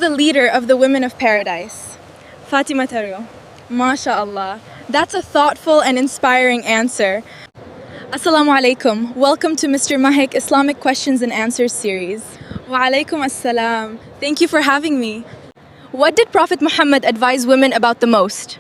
the leader of the women of paradise? Fatima Taro. MashaAllah. That's a thoughtful and inspiring answer. Assalamu alaikum. Welcome to Mr. MEHAK Islamic Questions and Answers series. Wa alaikum assalam. Thank you for having me. What did Prophet Muhammad advise women about the most?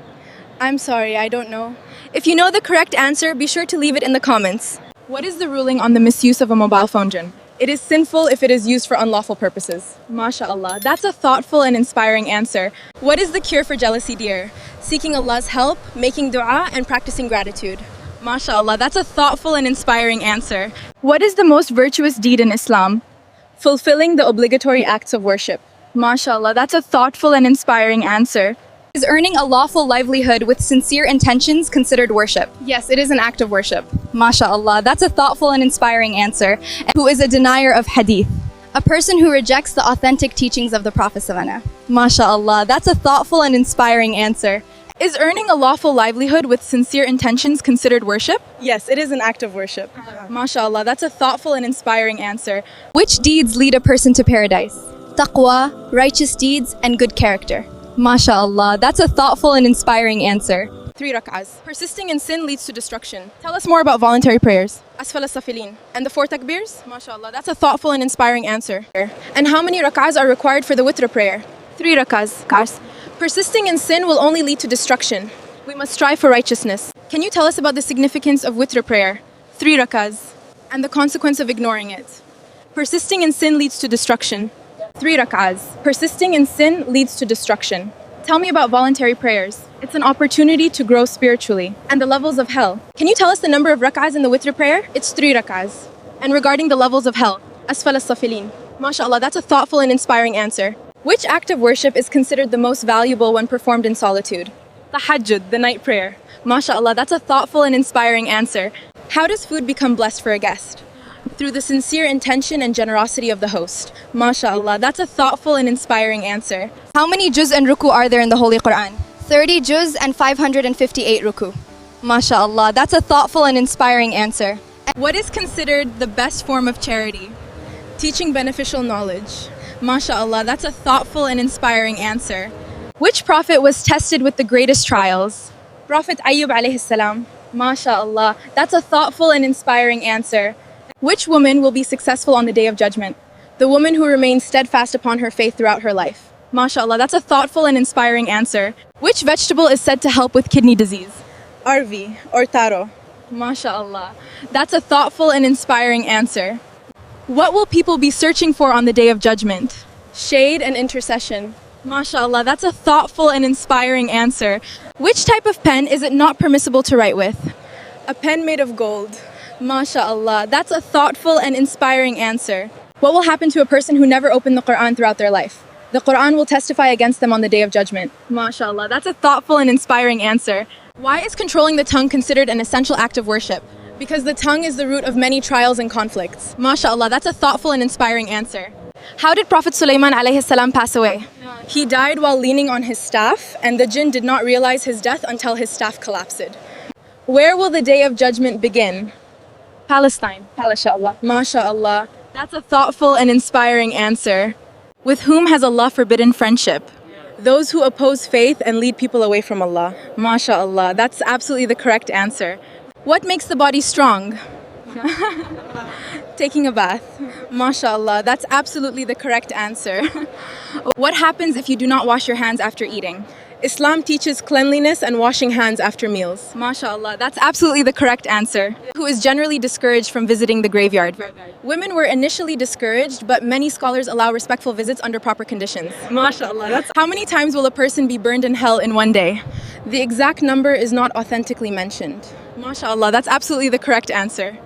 I'm sorry, I don't know. If you know the correct answer, be sure to leave it in the comments. What is the ruling on the misuse of a mobile phone, Jinn? It is sinful if it is used for unlawful purposes. MashaAllah. That's a thoughtful and inspiring answer. What is the cure for jealousy, dear? Seeking Allah's help, making dua, and practicing gratitude. MashaAllah. That's a thoughtful and inspiring answer. What is the most virtuous deed in Islam? Fulfilling the obligatory acts of worship. MashaAllah. That's a thoughtful and inspiring answer. Is earning a lawful livelihood with sincere intentions considered worship? Yes, it is an act of worship. MashaAllah, that's a thoughtful and inspiring answer. Who is a denier of hadith? A person who rejects the authentic teachings of the Prophet ﷺ. MashaAllah, that's a thoughtful and inspiring answer. Is earning a lawful livelihood with sincere intentions considered worship? Yes, it is an act of worship. MashaAllah, that's a thoughtful and inspiring answer. Which deeds lead a person to paradise? Taqwa, righteous deeds, and good character. MashaAllah, that's a thoughtful and inspiring answer. 3 rak'ahs. Persisting in sin leads to destruction. Tell us more about voluntary prayers. Asfal as-safilin. And the 4 takbirs? MashaAllah, that's a thoughtful and inspiring answer. And how many rak'ahs are required for the witr prayer? 3 rak'ahs. Persisting in sin will only lead to destruction. We must strive for righteousness. Can you tell us about the significance of witr prayer? 3 rak'ahs. And the consequence of ignoring it. Persisting in sin leads to destruction. 3 rak'ahs. Persisting in sin leads to destruction. Tell me about voluntary prayers. It's an opportunity to grow spiritually. And the levels of hell. Can you tell us the number of rak'ahs in the witr prayer? It's 3 rak'ahs. And regarding the levels of hell, asfal as-safilin. MashaAllah, that's a thoughtful and inspiring answer. Which act of worship is considered the most valuable when performed in solitude? Tahajjud, the night prayer. MashaAllah, that's a thoughtful and inspiring answer. How does food become blessed for a guest? Through the sincere intention and generosity of the host. MashaAllah, that's a thoughtful and inspiring answer. How many juz and ruku are there in the Holy Quran? 30 juz and 558 ruku. MashaAllah, that's a thoughtful and inspiring answer. What is considered the best form of charity? Teaching beneficial knowledge. MashaAllah, that's a thoughtful and inspiring answer. Which prophet was tested with the greatest trials? Prophet Ayyub alayhi salam. MashaAllah, that's a thoughtful and inspiring answer. Which woman will be successful on the Day of Judgment? The woman who remains steadfast upon her faith throughout her life. MashaAllah, that's a thoughtful and inspiring answer. Which vegetable is said to help with kidney disease? Arvi or taro. MashaAllah, that's a thoughtful and inspiring answer. What will people be searching for on the Day of Judgment? Shade and intercession. MashaAllah, that's a thoughtful and inspiring answer. Which type of pen is it not permissible to write with? A pen made of gold. MashaAllah, that's a thoughtful and inspiring answer. What will happen to a person who never opened the Quran throughout their life? The Quran will testify against them on the Day of Judgment. MashaAllah, that's a thoughtful and inspiring answer. Why is controlling the tongue considered an essential act of worship? Because the tongue is the root of many trials and conflicts. MashaAllah, that's a thoughtful and inspiring answer. How did Prophet Sulaiman alayhi salam pass away? He died while leaning on his staff, and the jinn did not realize his death until his staff collapsed. Where will the Day of Judgment begin? Palestine. MashaAllah, that's a thoughtful and inspiring answer. With whom has Allah forbidden friendship? Those who oppose faith and lead people away from Allah. MashaAllah, that's absolutely the correct answer. What makes the body strong? Taking a bath. MashaAllah, that's absolutely the correct answer. What happens if you do not wash your hands after eating? Islam teaches cleanliness and washing hands after meals. MashaAllah, that's absolutely the correct answer. Who is generally discouraged from visiting the graveyard? Women were initially discouraged, but many scholars allow respectful visits under proper conditions. MashaAllah. How many times will a person be burned in hell in one day? The exact number is not authentically mentioned. MashaAllah, that's absolutely the correct answer.